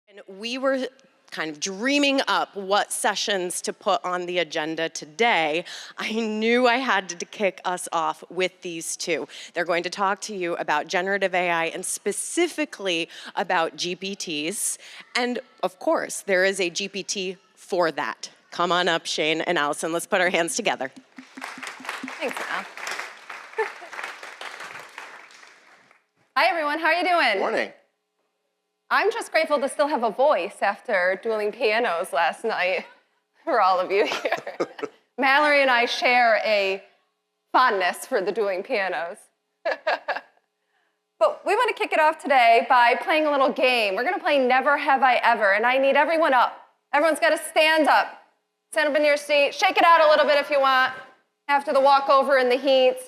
And we were kind of dreaming up what sessions to put on the agenda today. I knew I had to kick us off with these two. They're going to talk to you about generative AI and specifically about GPTs. And of course, there is a GPT for that. Come on up, Shane and Allison. Let's put our hands together. Thanks, Al. Hi, everyone. How are you doing? Morning. I'm just grateful to still have a voice after dueling pianos last night for all of you here. Mallory and I share a fondness for the dueling pianos. But we want to kick it off today by playing a little game. We're going to play Never Have I Ever, and I need everyone up. Everyone's got to stand up. Stand up in your seat. Shake it out a little bit if you want after the walkover in the heat.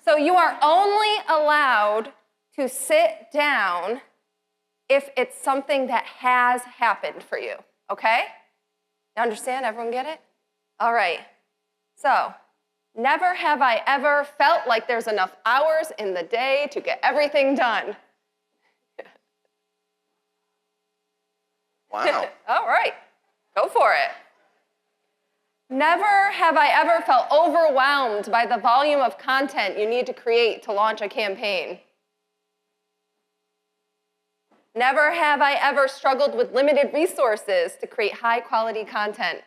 So you are only allowed to sit down if it's something that has happened for you, okay? You understand? Everyone get it? All right. So, never have I ever felt like there's enough hours in the day to get everything done. Wow. All right. Go for it. Never have I ever felt overwhelmed by the volume of content you need to create to launch a campaign. Never have I ever struggled with limited resources to create high-quality content.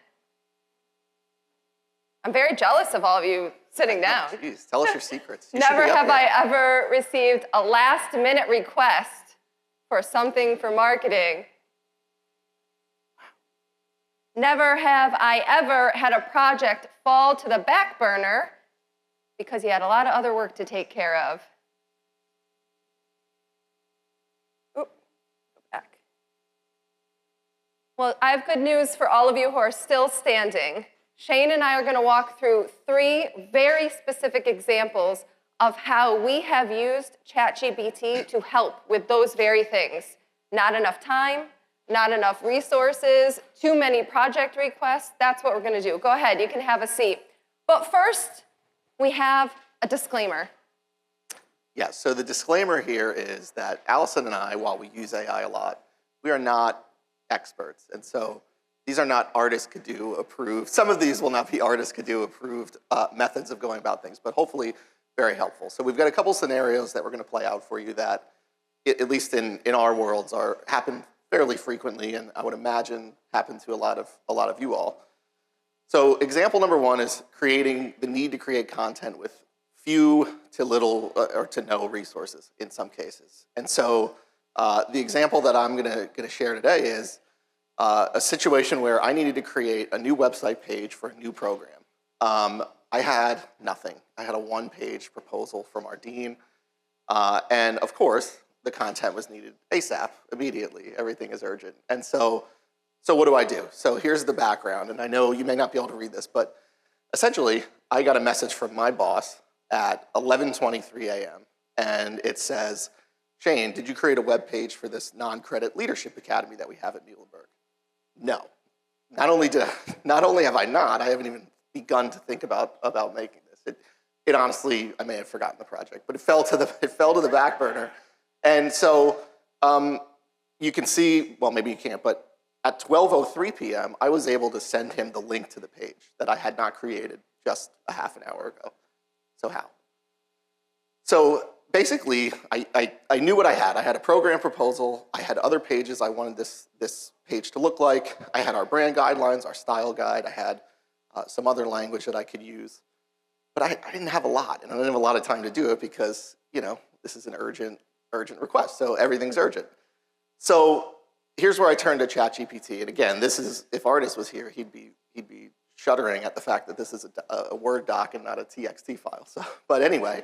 I'm very jealous of all of you sitting down. Jeez, tell us your secrets. Never have I ever received a last-minute request for something for marketing. Never have I ever had a project fall to the back burner because you had a lot of other work to take care of. Well, I have good news for all of you who are still standing. Shane and I are going to walk through 3 very specific examples of how we have used ChatGPT to help with those very things. Not enough time, not enough resources, too many project requests. That's what we're going to do. Go ahead, you can have a seat. But first, we have a disclaimer. Yeah, so the disclaimer here is that Allison and I, while we use AI a lot, we are not experts. And so these are not artists could do approved. Some of these will not be artists could do approved methods of going about things, but hopefully very helpful. So we've got a couple scenarios that we're going to play out for you that, at least in our worlds, happen fairly frequently, and I would imagine happen to a lot of you all. So example number 1 is the need to create content with few to little or to no resources in some cases. And so the example that I'm going to share today is a situation where I needed to create a new website page for a new program. I had nothing. I had a 1-page proposal from our dean, and of course, the content was needed ASAP, immediately. Everything is urgent. And so what do I do? So here's the background, and I know you may not be able to read this, but essentially, I got a message from my boss at 11:23 a.m., and it says, Shane, did you create a web page for this non-credit leadership academy that we have at Muhlenberg? No. Not only have I not, I haven't even begun to think about making this. It honestly, I may have forgotten the project, but it fell to the back burner. And so you can see, well, maybe you can't, but at 12:03 p.m., I was able to send him the link to the page that I had not created just a half an hour ago. So how? So basically, I knew what I had. I had a program proposal. I had other pages I wanted this page to look like. I had our brand guidelines, our style guide. I had some other language that I could use. But I didn't have a lot, and I didn't have a lot of time to do it because, this is an urgent request, so everything's urgent. So here's where I turned to ChatGPT. And again, this is, if Artis was here, he'd be shuddering at the fact that this is a Word doc and not a TXT file. So, but anyway,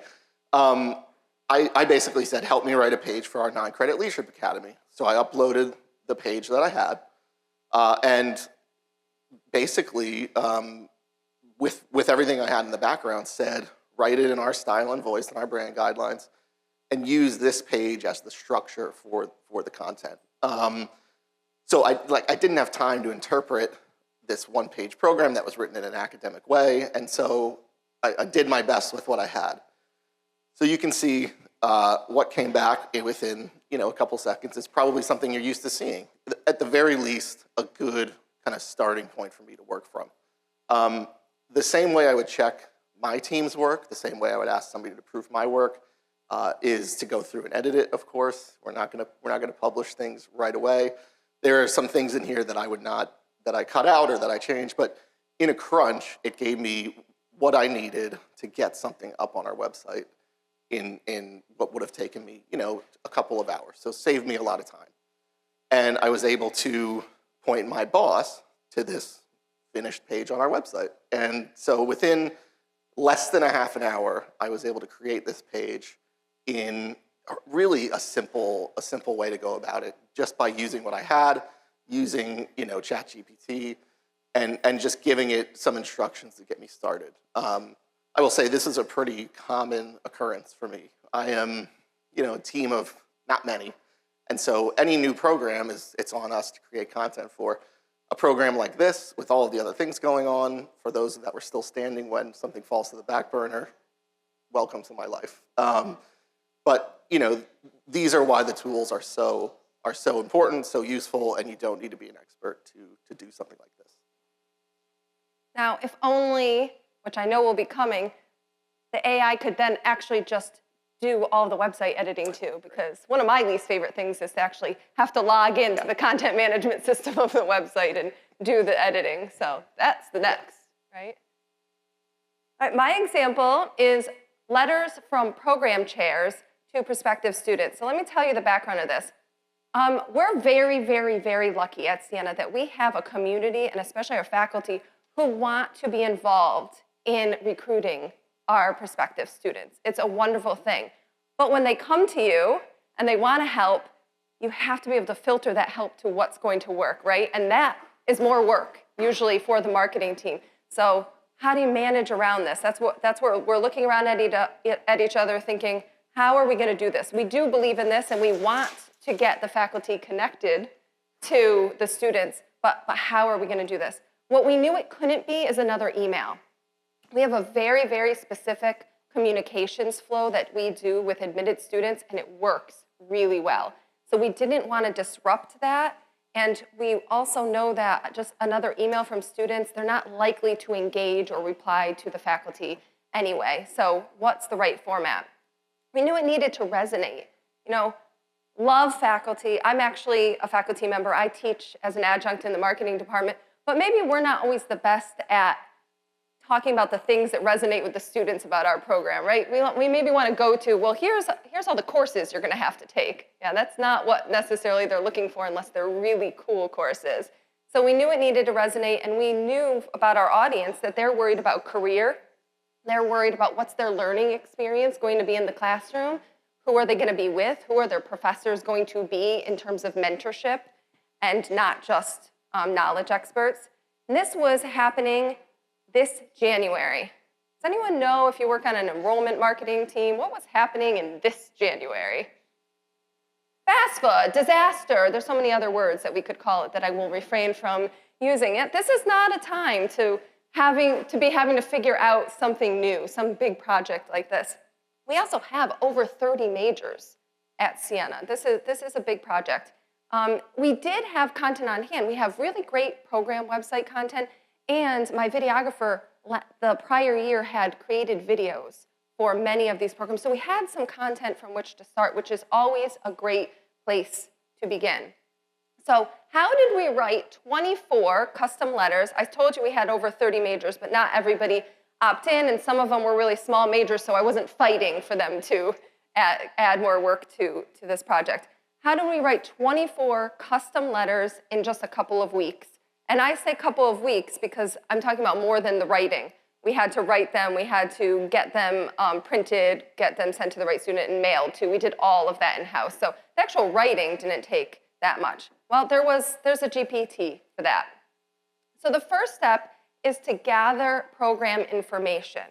I basically said, help me write a page for our non-credit leadership academy. So I uploaded the page that I had, and basically, with everything I had in the background, said, write it in our style and voice and our brand guidelines, and use this page as the structure for the content. So I didn't have time to interpret this 1-page program that was written in an academic way, and so I did my best with what I had. So you can see what came back within a couple seconds is probably something you're used to seeing. at the very least, a good kind of starting point for me to work from. The same way I would check my team's work, the same way I would ask somebody to prove my work, is to go through and edit it, of course. We're not gonna publish things right away. There are some things in here that I cut out or that I changed, but in a crunch, it gave me what I needed to get something up on our website in what would have taken me, a couple of hours. So saved me a lot of time. And I was able to point my boss to this finished page on our website. And so within less than a half an hour, I was able to create this page in really a simple way to go about it, just by using what I had, using ChatGPT, and just giving it some instructions to get me started. I will say this is a pretty common occurrence for me. I am, a team of not many, and so any new program it's on us to create content for. A program like this, with all of the other things going on, for those that were still standing when something falls to the back burner, welcome to my life. But these are why the tools are so important, so useful, and you don't need to be an expert to do something like this. Now, if only, which I know will be coming, the AI could then actually just do all the website editing too, because one of my least favorite things is to actually have to log into the content management system of the website and do the editing. So that's the next, right? All right, my example is letters from program chairs to prospective students. So let me tell you the background of this. We're very, very, very lucky at Siena that we have a community, and especially our faculty, who want to be involved in recruiting our prospective students. It's a wonderful thing. But when they come to you and they want to help, you have to be able to filter that help to what's going to work, right? And that is more work, usually for the marketing team. So how do you manage around this? That's where we're looking around at each other thinking, how are we going to do this? We do believe in this, and we want to get the faculty connected to the students, but how are we going to do this? What we knew it couldn't be is another email. We have a very, very specific communications flow that we do with admitted students, and it works really well. So we didn't want to disrupt that, and we also know that just another email from students, they're not likely to engage or reply to the faculty anyway. So what's the right format? We knew it needed to resonate. Love faculty. I'm actually a faculty member. I teach as an adjunct in the marketing department, but maybe we're not always the best at talking about the things that resonate with the students about our program, right? We maybe want to go to, well, here's all the courses you're going to have to take. Yeah, that's not what necessarily they're looking for unless they're really cool courses. So we knew it needed to resonate, and we knew about our audience that they're worried about career. They're worried about what's their learning experience going to be in the classroom. Who are they going to be with? Who are their professors going to be in terms of mentorship and not just knowledge experts? And this was happening this January. Does anyone know, if you work on an enrollment marketing team, what was happening in this January? FAFSA, disaster. There's so many other words that we could call it that I will refrain from using it. This is not a time to be having to figure out something new, some big project like this. We also have over 30 majors at Siena. This is a big project. We did have content on hand. We have really great program website content, and my videographer the prior year had created videos for many of these programs. So we had some content from which to start, which is always a great place to begin. So how did we write 24 custom letters? I told you we had over 30 majors, but not everybody opt in, and some of them were really small majors, so I wasn't fighting for them to add more work to this project. How do we write 24 custom letters in just a couple of weeks? And I say couple of weeks because I'm talking about more than the writing. We had to write them, we had to get them printed, get them sent to the right student and mailed too. We did all of that in-house. So the actual writing didn't take that much. Well, there's a GPT for that. So the first step is to gather program information.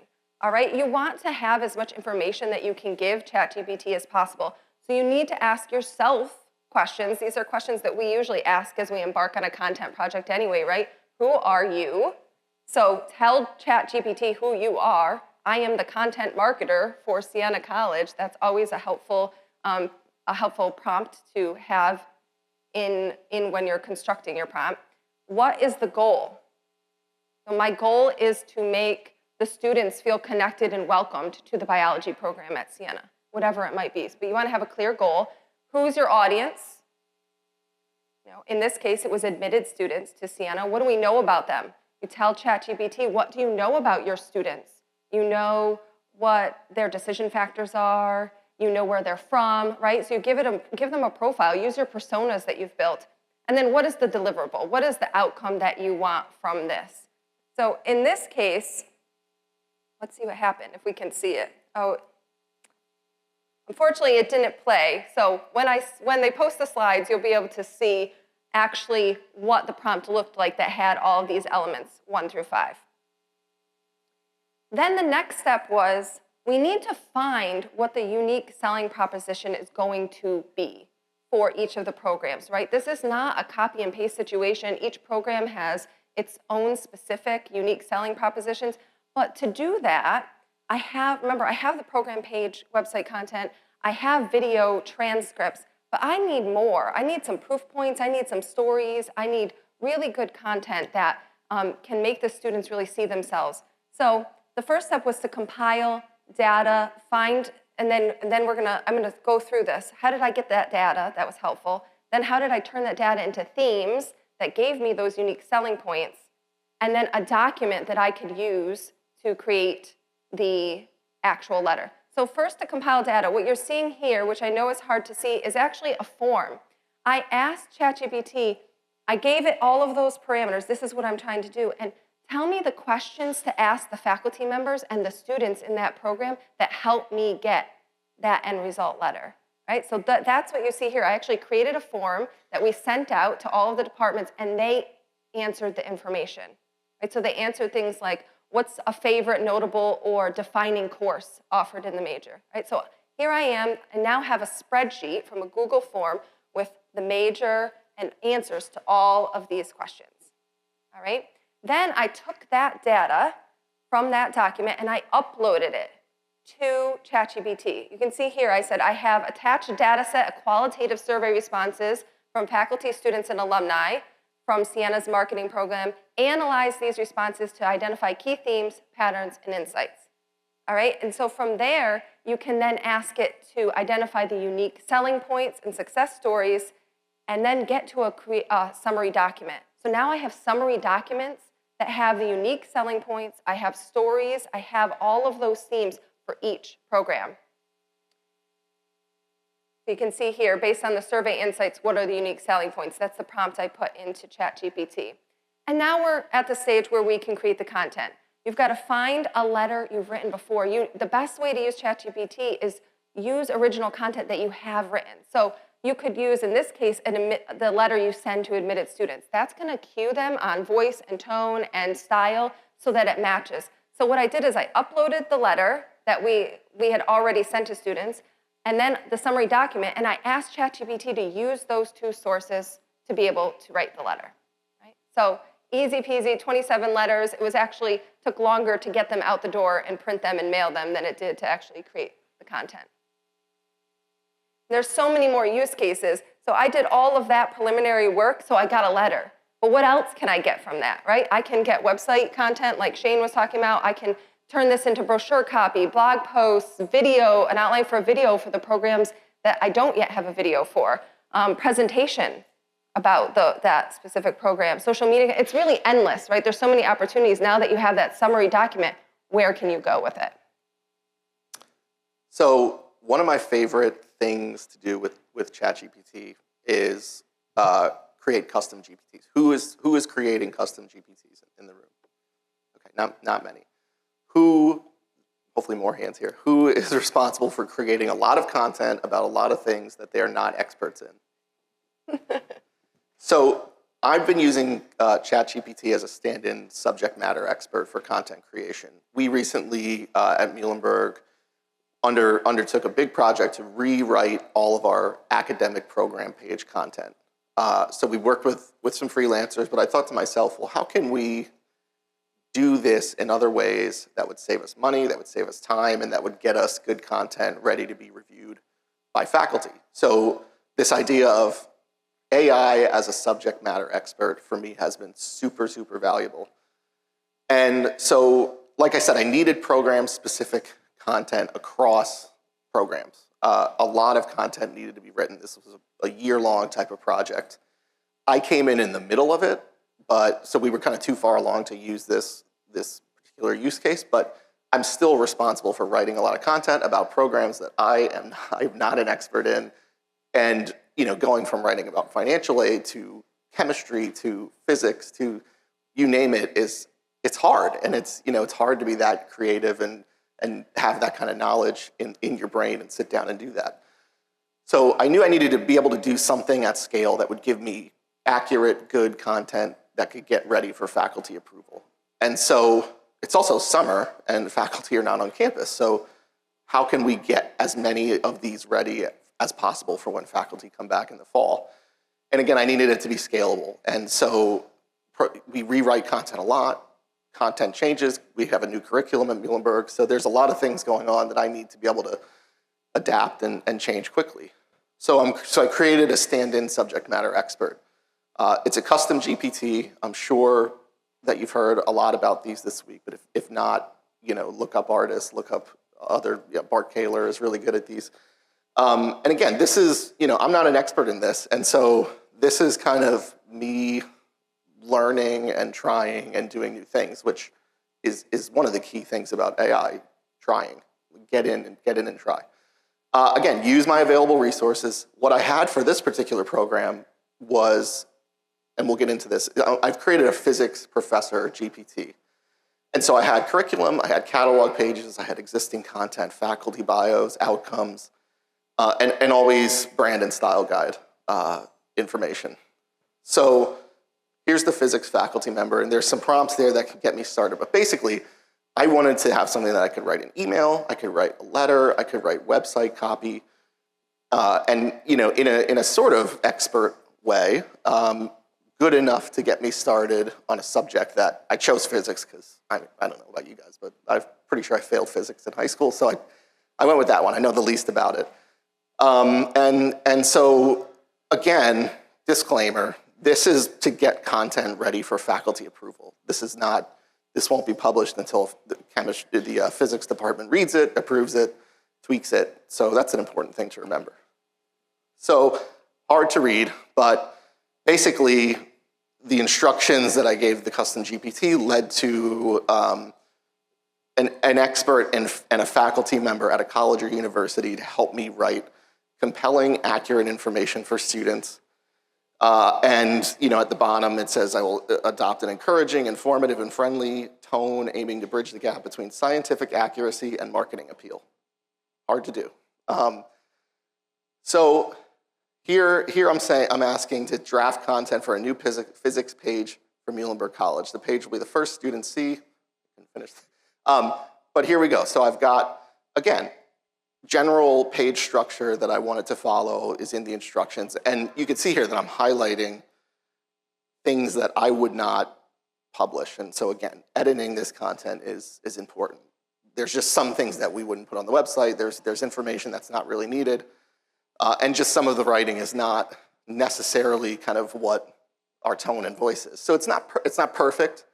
All right, you want to have as much information that you can give ChatGPT as possible. So you need to ask yourself questions. These are questions that we usually ask as we embark on a content project anyway, right? Who are you? So tell ChatGPT who you are. I am the content marketer for Siena College. That's always a helpful prompt to have in when you're constructing your prompt. What is the goal? So my goal is to make the students feel connected and welcomed to the biology program at Siena, whatever it might be. But you want to have a clear goal. Who's your audience? In this case, it was admitted students to Siena. What do we know about them? You tell ChatGPT, what do you know about your students? You know what their decision factors are. You know where they're from, right? So you give them a profile. Use your personas that you've built. And then what is the deliverable? What is the outcome that you want from this? So in this case, let's see what happened, if we can see it. Oh, unfortunately, it didn't play. So when they post the slides, you'll be able to see actually what the prompt looked like that had all of these elements, 1 through 5. Then the next step was, we need to find what the unique selling proposition is going to be for each of the programs, right? This is not a copy and paste situation. Each program has its own specific unique selling propositions. But to do that, remember, I have the program page, website content, I have video transcripts, but I need more. I need some proof points, I need some stories, I need really good content that can make the students really see themselves. So the first step was to compile data, find, and then I'm gonna go through this. How did I get that data? That was helpful. Then how did I turn that data into themes that gave me those unique selling points? And then a document that I could use to create the actual letter. So first, to compile data. What you're seeing here, which I know is hard to see, is actually a form. I asked ChatGPT, I gave it all of those parameters. This is what I'm trying to do. And tell me the questions to ask the faculty members and the students in that program that help me get that end result letter, right? So that's what you see here. I actually created a form that we sent out to all of the departments, and they answered the information, right? So they answered things like, what's a favorite, notable, or defining course offered in the major, right? So here I am, I now have a spreadsheet from a Google form with the major and answers to all of these questions, all right? Then I took that data from that document and I uploaded it to ChatGPT. You can see here, I said I have attached a data set of qualitative survey responses from faculty, students, and alumni from Siena's marketing program. Analyze these responses to identify key themes, patterns, and insights. All right, and so from there, you can then ask it to identify the unique selling points and success stories, and then get to a summary document. So now I have summary documents that have the unique selling points, I have stories, I have all of those themes for each program. So you can see here, based on the survey insights, what are the unique selling points? That's the prompt I put into ChatGPT. And now we're at the stage where we can create the content. You've got to find a letter you've written before. The best way to use ChatGPT is use original content that you have written. So you could use, in this case, the letter you send to admitted students. That's going to cue them on voice and tone and style so that it matches. So what I did is I uploaded the letter that we had already sent to students, and then the summary document, and I asked ChatGPT to use those two sources to be able to write the letter. Right? So easy peasy, 27 letters. It was actually took longer to get them out the door and print them and mail them than it did to actually create the content. There's so many more use cases. So I did all of that preliminary work, so I got a letter. But what else can I get from that, right? I can get website content like Shane was talking about. I can turn this into brochure copy, blog posts, video, an outline for a video for the programs that I don't yet have a video for, presentation about that specific program, social media. It's really endless, right? There's so many opportunities. Now that you have that summary document, where can you go with it? So one of my favorite things to do with ChatGPT is create custom GPTs. Who is creating custom GPTs in the room? Okay, not many. Who, hopefully more hands here, who is responsible for creating a lot of content about a lot of things that they're not experts in? So I've been using ChatGPT as a stand-in subject matter expert for content creation. We recently at Muhlenberg undertook a big project to rewrite all of our academic program page content. So we worked with some freelancers, but I thought to myself, well, how can we do this in other ways that would save us money, that would save us time, and that would get us good content ready to be reviewed by faculty? So this idea of AI as a subject matter expert for me has been super, super valuable. And so, like I said, I needed program-specific content across programs. A lot of content needed to be written. This was a year-long type of project. I came in the middle of it, so we were kind of too far along to use this particular use case, but I'm still responsible for writing a lot of content about programs that I'm not an expert in, and going from writing about financial aid to chemistry to physics to you name it it's hard, and it's hard to be that creative and have that kind of knowledge in your brain and sit down and do that. So I knew I needed to be able to do something at scale that would give me accurate, good content that could get ready for faculty approval. And so it's also summer and faculty are not on campus. So how can we get as many of these ready as possible for when faculty come back in the fall? And again, I needed it to be scalable. And so we rewrite content a lot. Content changes. We have a new curriculum at Muhlenberg. So there's a lot of things going on that I need to be able to adapt and change quickly. So I created a stand-in subject matter expert. It's a custom GPT. I'm sure that you've heard a lot about these this week, but if not, look up artists, look up other, Bart Kaler is really good at these. And again, this is, I'm not an expert in this, and so this is kind of me learning and trying and doing new things, which is one of the key things about AI, trying. Get in and try. Again, use my available resources. What I had for this particular program was, and we'll get into this, I've created a physics professor GPT. And so I had curriculum, I had catalog pages, I had existing content, faculty bios, outcomes, and always brand and style guide information. So here's the physics faculty member, and there's some prompts there that could get me started. But basically, I wanted to have something that I could write an email, I could write a letter, I could write website copy, and in a sort of expert way, good enough to get me started on a subject that I chose physics because I don't know about you guys, but I'm pretty sure I failed physics in high school, so I went with that one. I know the least about it. And so again, disclaimer, this is to get content ready for faculty approval. This won't be published until the physics department reads it, approves it, tweaks it. So that's an important thing to remember. So hard to read, but basically the instructions that I gave the custom GPT led to an expert and a faculty member at a college or university to help me write compelling, accurate information for students. And at the bottom it says I will adopt an encouraging, informative, and friendly tone aiming to bridge the gap between scientific accuracy and marketing appeal. Hard to do. So here I'm asking to draft content for a new physics page for Muhlenberg College. The page will be the first students see. Finish. But here we go. So I've got, again, general page structure that I wanted to follow is in the instructions. And you can see here that I'm highlighting things that I would not publish. And so again, editing this content is important. There's just some things that we wouldn't put on the website. There's information that's not really needed. And just some of the writing is not necessarily kind of what our tone and voice is. So it's not perfect.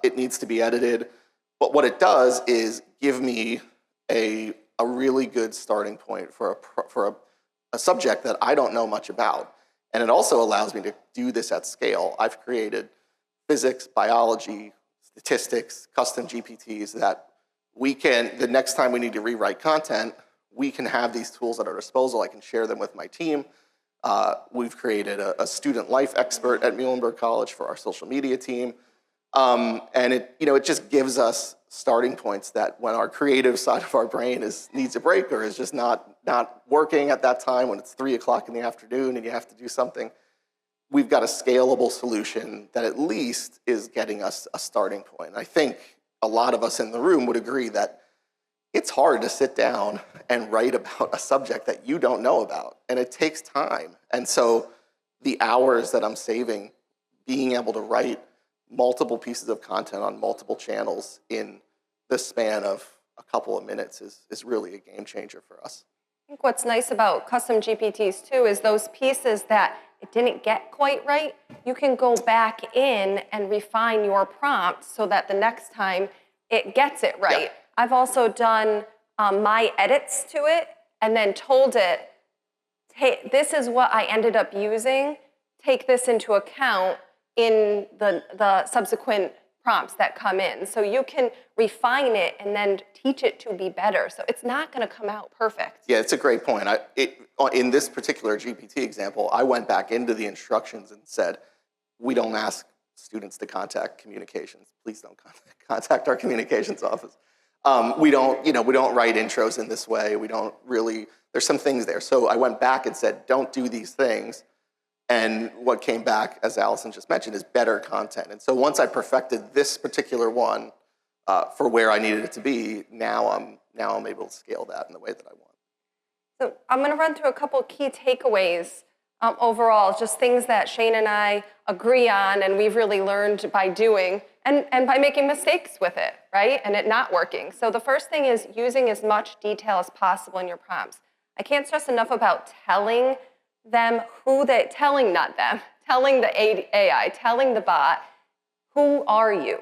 It needs to be edited. But what it does is give me a really good starting point for a subject that I don't know much about. And it also allows me to do this at scale. I've created physics, biology, statistics, custom GPTs that we can, the next time we need to rewrite content, we can have these tools at our disposal. I can share them with my team. We've created a student life expert at Muhlenberg College for our social media team. And it just gives us starting points that when our creative side of our brain needs a break or is just not working at that time when it's 3 o'clock in the afternoon and you have to do something, we've got a scalable solution that at least is getting us a starting point. I think a lot of us in the room would agree that it's hard to sit down and write about a subject that you don't know about, and it takes time. And so the hours that I'm saving being able to write multiple pieces of content on multiple channels in the span of a couple of minutes is really a game changer for us. I think what's nice about custom GPTs too is those pieces that it didn't get quite right, you can go back in and refine your prompt so that the next time it gets it right. Yeah. I've also done my edits to it and then told it, hey, this is what I ended up using. Take this into account in the subsequent prompts that come in. So you can refine it and then teach it to be better. So it's not going to come out perfect. Yeah, it's a great point. In this particular GPT example, I went back into the instructions and said, we don't ask students to contact communications. Please don't contact our communications office. We don't write intros in this way. We don't really, there's some things there. So I went back and said, don't do these things. And what came back, as Allison just mentioned, is better content. And so once I perfected this particular one for where I needed it to be, now I'm able to scale that in the way that I want. So I'm going to run through a couple key takeaways overall, just things that Shane and I agree on and we've really learned by doing and by making mistakes with it, right? And it not working. So the first thing is using as much detail as possible in your prompts. I can't stress enough about telling them telling the AI, telling the bot, who are you?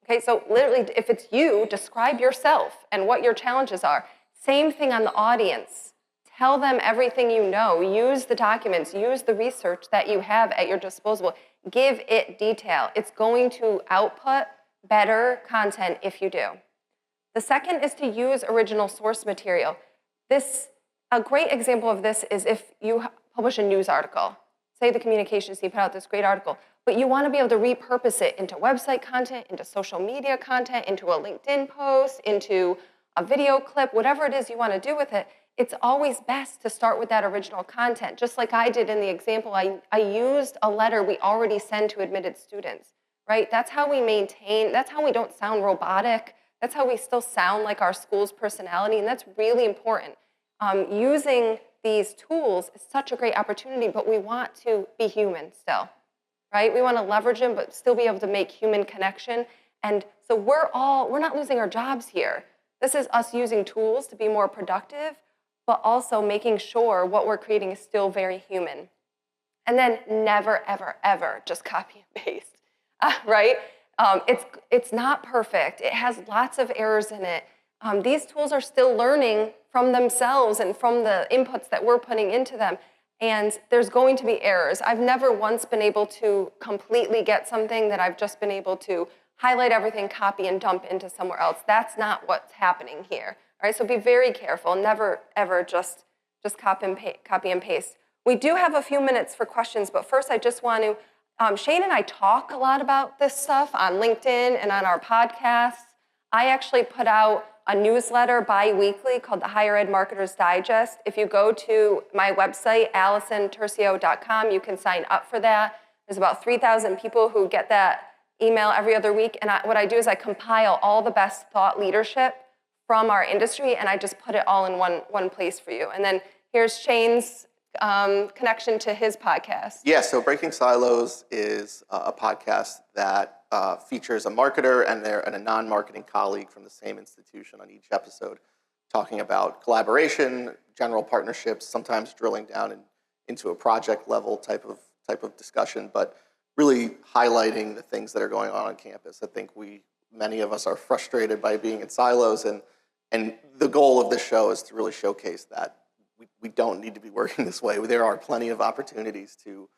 Okay, so literally, if it's you, describe yourself and what your challenges are. Same thing on the audience. Tell them everything you know. Use the documents, use the research that you have at your disposal. Give it detail. It's going to output better content if you do. The second is to use original source material. A great example of this is if you publish a news article. Say the communications team put out this great article, but you want to be able to repurpose it into website content, into social media content, into a LinkedIn post, into a video clip, whatever it is you want to do with it. It's always best to start with that original content. Just like I did in the example, I used a letter we already send to admitted students, right? That's how we maintain, that's how we don't sound robotic. That's how we still sound like our school's personality, and that's really important. Using these tools is such a great opportunity, but we want to be human still, right? We want to leverage them, but still be able to make human connection. And so we're not losing our jobs here. This is us using tools to be more productive, but also making sure what we're creating is still very human. And then never, ever, ever just copy and paste, right? It's not perfect. It has lots of errors in it. These tools are still learning from themselves and from the inputs that we're putting into them. And there's going to be errors. I've never once been able to completely get something that I've just been able to highlight everything, copy, and dump into somewhere else. That's not what's happening here. All right, so be very careful. Never, ever just copy and paste. We do have a few minutes for questions, but first I just want to, Shane and I talk a lot about this stuff on LinkedIn and on our podcasts. I actually put out a newsletter bi-weekly called the Higher Ed Marketers Digest. If you go to my website, AllisonTurcio.com, you can sign up for that. There's about 3,000 people who get that email every other week. And what I do is I compile all the best thought leadership from our industry, and I just put it all in one place for you. And then here's Shane's connection to his podcast. Yeah, so Breaking Silos is a podcast that features a marketer and a non-marketing colleague from the same institution on each episode, talking about collaboration, general partnerships, sometimes drilling down into a project level type of discussion, but really highlighting the things that are going on campus. I think many of us are frustrated by being in silos, and the goal of this show is to really showcase that we don't need to be working this way. There are plenty of opportunities to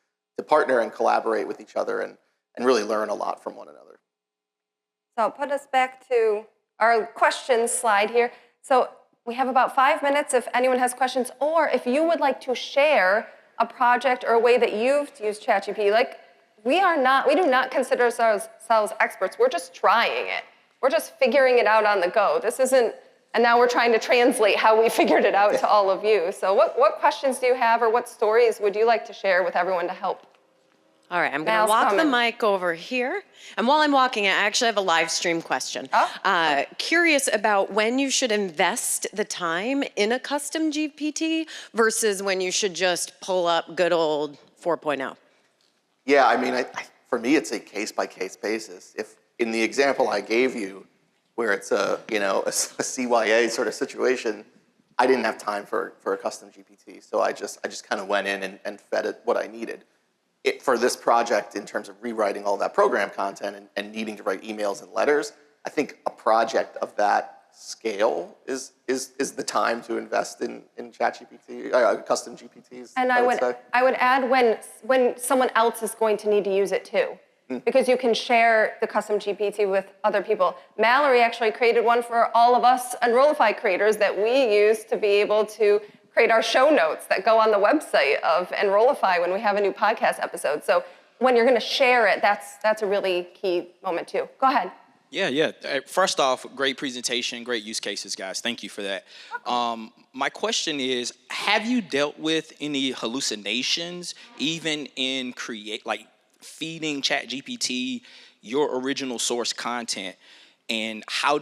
partner and collaborate with each other and really learn a lot from one another. So I'll put us back to our questions slide here. So we have about 5 minutes if anyone has questions, or if you would like to share a project or a way that you've used ChatGPT. Like, we do not consider ourselves experts. We're just trying it. We're just figuring it out on the go. This isn't, and now we're trying to translate how we figured it out to all of you. So what questions do you have, or what stories would you like to share with everyone to help? All right, I'm going to walk the mic over here. And while I'm walking it, I actually have a live stream question. Oh. Curious about when you should invest the time in a custom GPT versus when you should just pull up good old 4.0. Yeah, I mean, for me, it's a case-by-case basis. If in the example I gave you, where it's a CYA sort of situation, I didn't have time for a custom GPT, so I just kind of went in and fed it what I needed. For this project, in terms of rewriting all that program content and needing to write emails and letters, I think a project of that scale is the time to invest in ChatGPT, custom GPTs. And I would add when someone else is going to need to use it too, because you can share the custom GPT with other people. Mallory actually created one for all of us Enrollify creators that we use to be able to create our show notes that go on the website of Enrollify when we have a new podcast episode. So when you're going to share it, that's a really key moment too. Go ahead. Yeah. First off, great presentation, great use cases, guys. Thank you for that. My question is, have you dealt with any hallucinations, even in feeding ChatGPT your original source content, and how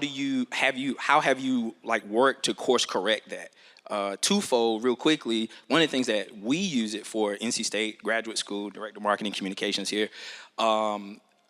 have you worked to course correct that? Twofold, real quickly. One of the things that we use it for, NC State Graduate School, Director of Marketing Communications here.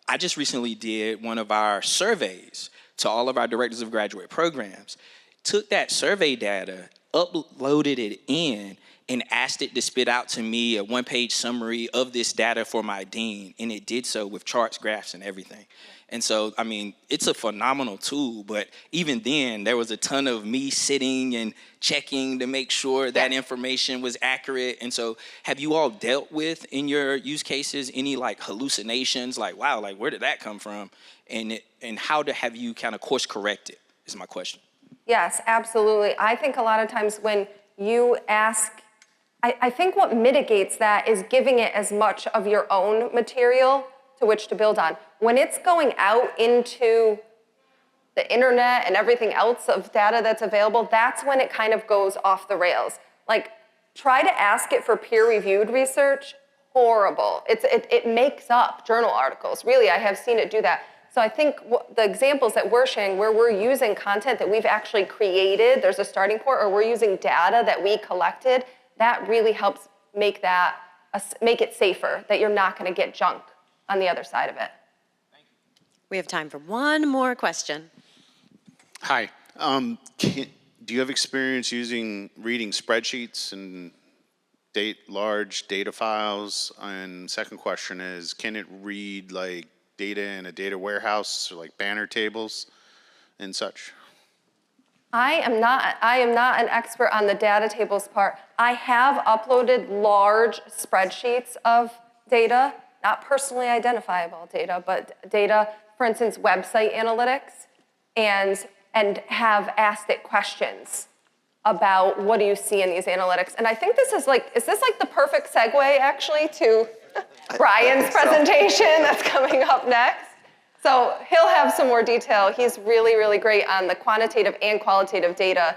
I just recently did one of our surveys to all of our directors of graduate programs, took that survey data, uploaded it in, and asked it to spit out to me a one-page summary of this data for my dean, and it did so with charts, graphs, and everything. And so, I mean, it's a phenomenal tool, but even then, there was a ton of me sitting and checking to make sure that information was accurate. And so, have you all dealt with, in your use cases, any hallucinations, wow, where did that come from? And how have you kind of course corrected, is my question. Yes, absolutely. I think a lot of times when you ask, I think what mitigates that is giving it as much of your own material to which to build on. When it's going out into the internet and everything else of data that's available, that's when it kind of goes off the rails. Try to ask it for peer-reviewed research, horrible. It makes up journal articles. Really, I have seen it do that. So I think the examples that we're sharing where we're using content that we've actually created, there's a starting point, or we're using data that we collected, that really helps make it safer, that you're not gonna get junk on the other side of it. We have time for one more question. Hi. Do you have experience reading spreadsheets and large data files? And second question is, can it read data in a data warehouse, or banner tables and such? I am not an expert on the data tables part. I have uploaded large spreadsheets of data, not personally identifiable data, but data, for instance, website analytics, and have asked it questions about what do you see in these analytics. And I think this is this the perfect segue actually to Brian's presentation that's coming up next? So he'll have some more detail. He's really, really great on the quantitative and qualitative data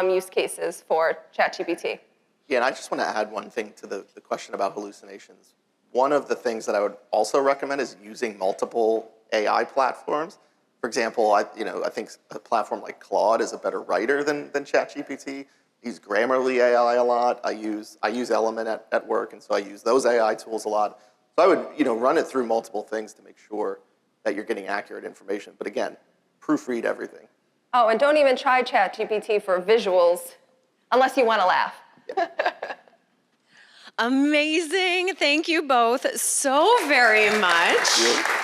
use cases for ChatGPT. Yeah, and I just want to add one thing to the question about hallucinations. One of the things that I would also recommend is using multiple AI platforms. For example, I think a platform like Claude is a better writer than ChatGPT. I use Grammarly AI a lot. I use Element at work, and so I use those AI tools a lot. So I would run it through multiple things to make sure that you're getting accurate information. But again, proofread everything. Oh, and don't even try ChatGPT for visuals unless you want to laugh. Yeah. Amazing. Thank you both so very much. Thank you.